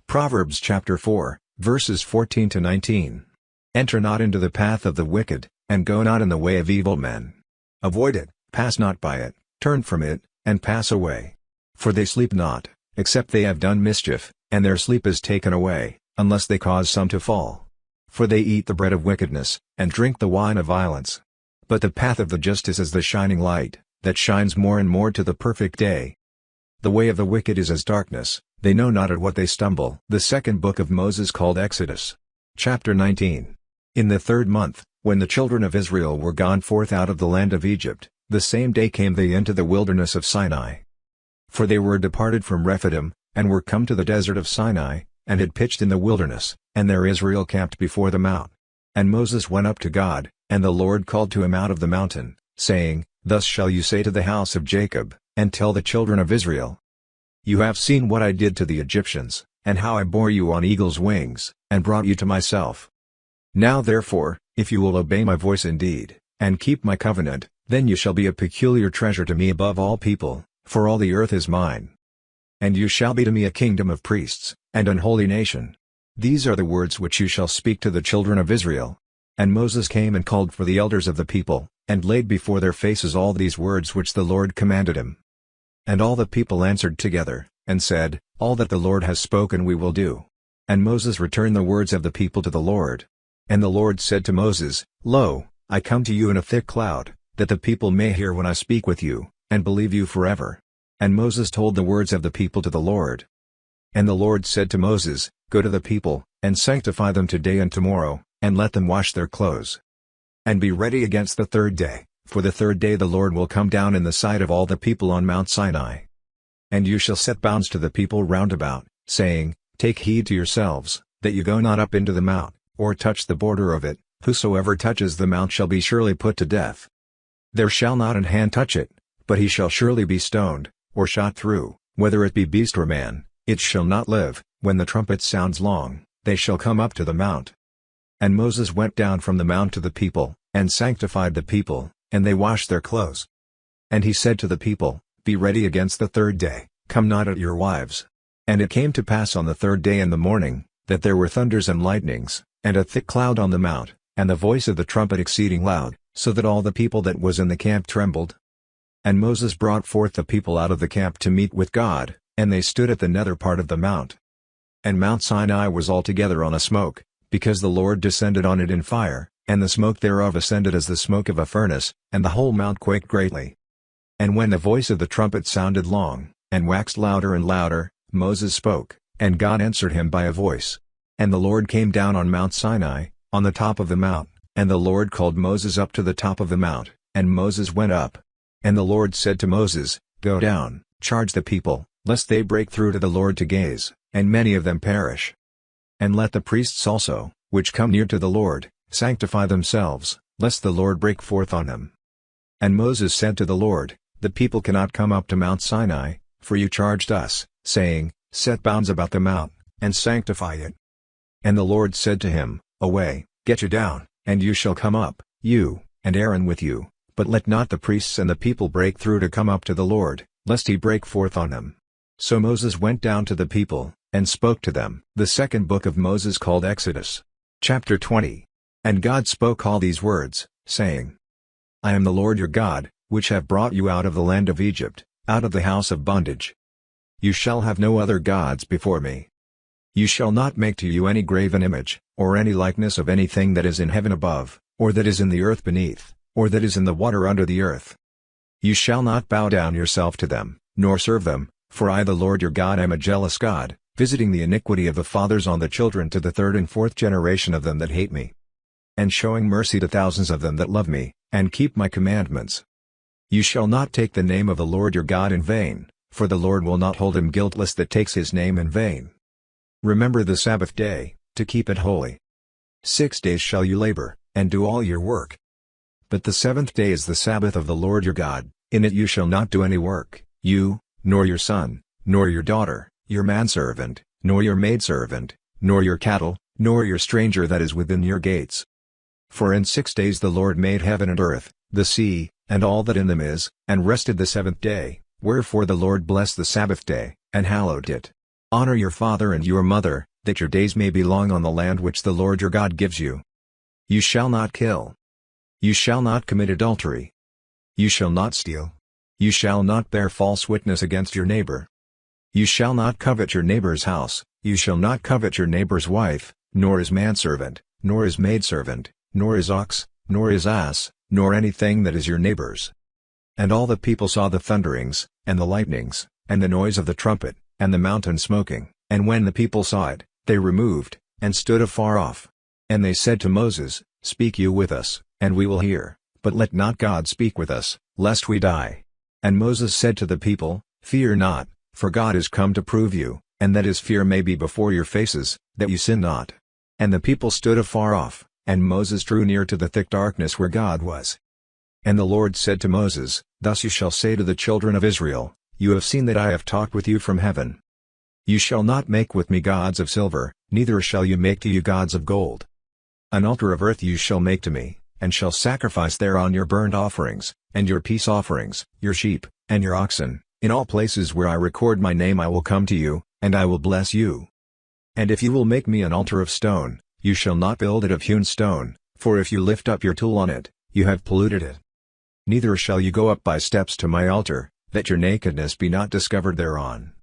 Proverbs chapter 4, verses 14 to 19. Enter not into the path of the wicked, and go not in the way of evil men. Avoid it, pass not by it, turn from it, and pass away. For they sleep not, except they have done mischief, and their sleep is taken away, unless they cause some to fall. For they eat the bread of wickedness, and drink the wine of violence. But the path of the just is as the shining light, that shines more and more to the perfect day. The way of the wicked is as darkness, they know not at what they stumble. The second book of Moses called Exodus. Chapter 19. In the 3rd month, when the children of Israel were gone forth out of the land of Egypt, the same day came they into the wilderness of Sinai. For they were departed from Rephidim, and were come to the desert of Sinai, and had pitched in the wilderness, and there Israel camped before the mount. And Moses went up to God, and the Lord called to him out of the mountain, saying, Thus shall you say to the house of Jacob, and tell the children of Israel. You have seen what I did to the Egyptians, and how I bore you on eagle's wings, and brought you to myself. Now therefore, if you will obey my voice indeed, and keep my covenant, then you shall be a peculiar treasure to me above all people, for all the earth is mine. And you shall be to me a kingdom of priests, and an holy nation. These are the words which you shall speak to the children of Israel. And Moses came and called for the elders of the people, and laid before their faces all these words which the Lord commanded him. And all the people answered together, and said, All that the Lord has spoken we will do. And Moses returned the words of the people to the Lord. And the Lord said to Moses, Lo, I come to you in a thick cloud, that the people may hear when I speak with you, and believe you forever. And Moses told the words of the people to the Lord. And the Lord said to Moses, Go to the people, and sanctify them today and tomorrow, and let them wash their clothes. And be ready against the 3rd day, for the 3rd day the Lord will come down in the sight of all the people on Mount Sinai. And you shall set bounds to the people round about, saying, Take heed to yourselves, that you go not up into the mount, or touch the border of it. Whosoever touches the mount shall be surely put to death. There shall not an hand touch it, but he shall surely be stoned, or shot through, whether it be beast or man, it shall not live. When the trumpet sounds long, they shall come up to the mount. And Moses went down from the mount to the people, and sanctified the people, and they washed their clothes. And he said to the people, Be ready against the 3rd day, come not at your wives. And it came to pass on the 3rd day in the morning, that there were thunders and lightnings, and a thick cloud on the mount, and the voice of the trumpet exceeding loud, so that all the people that was in the camp trembled. And Moses brought forth the people out of the camp to meet with God, and they stood at the nether part of the mount. And Mount Sinai was altogether on a smoke, because the Lord descended on it in fire, and the smoke thereof ascended as the smoke of a furnace, and the whole mount quaked greatly. And when the voice of the trumpet sounded long, and waxed louder and louder, Moses spoke, and God answered him by a voice. And the Lord came down on Mount Sinai, on the top of the mount, and the Lord called Moses up to the top of the mount, and Moses went up. And the Lord said to Moses, Go down, charge the people, lest they break through to the Lord to gaze, and many of them perish. And let the priests also, which come near to the Lord, sanctify themselves, lest the Lord break forth on them. And Moses said to the Lord, The people cannot come up to Mount Sinai, for you charged us, saying, Set bounds about the mount, and sanctify it. And the Lord said to him, Away, get you down, and you shall come up, you, and Aaron with you, but let not the priests and the people break through to come up to the Lord, lest he break forth on them. So Moses went down to the people, and spoke to them. The second book of Moses called Exodus. Chapter 20. And God spoke all these words, saying, I am the Lord your God, which have brought you out of the land of Egypt, out of the house of bondage. You shall have no other gods before me. You shall not make to you any graven image, or any likeness of anything that is in heaven above, or that is in the earth beneath, or that is in the water under the earth. You shall not bow down yourself to them, nor serve them, for I the Lord your God am a jealous God, visiting the iniquity of the fathers on the children to the 3rd and 4th generation of them that hate me, and showing mercy to thousands of them that love me, and keep my commandments. You shall not take the name of the Lord your God in vain, for the Lord will not hold him guiltless that takes his name in vain. Remember the Sabbath day, to keep it holy. 6 days shall you labor, and do all your work. But the 7th day is the Sabbath of the Lord your God, in it you shall not do any work, you, nor your son, nor your daughter, your manservant, nor your maidservant, nor your cattle, nor your stranger that is within your gates. For in 6 days the Lord made heaven and earth, the sea, and all that in them is, and rested the 7th day, wherefore the Lord blessed the Sabbath day, and hallowed it. Honor your father and your mother, that your days may be long on the land which the Lord your God gives you. You shall not kill. You shall not commit adultery. You shall not steal. You shall not bear false witness against your neighbor. You shall not covet your neighbor's house. You shall not covet your neighbor's wife, nor his manservant, nor his maidservant, nor his ox, nor his ass, nor anything that is your neighbor's. And all the people saw the thunderings, and the lightnings, and the noise of the trumpet, and the mountain smoking, and when the people saw it, they removed, and stood afar off. And they said to Moses, Speak you with us, and we will hear, but let not God speak with us, lest we die. And Moses said to the people, Fear not, for God is come to prove you, and that his fear may be before your faces, that you sin not. And the people stood afar off, and Moses drew near to the thick darkness where God was. And the Lord said to Moses, Thus you shall say to the children of Israel, You have seen that I have talked with you from heaven. You shall not make with me gods of silver, neither shall you make to you gods of gold. An altar of earth you shall make to me, and shall sacrifice thereon your burnt offerings, and your peace offerings, your sheep, and your oxen. In all places where I record my name I will come to you, and I will bless you. And if you will make me an altar of stone, you shall not build it of hewn stone, for if you lift up your tool on it, you have polluted it. Neither shall you go up by steps to my altar, that your nakedness be not discovered thereon.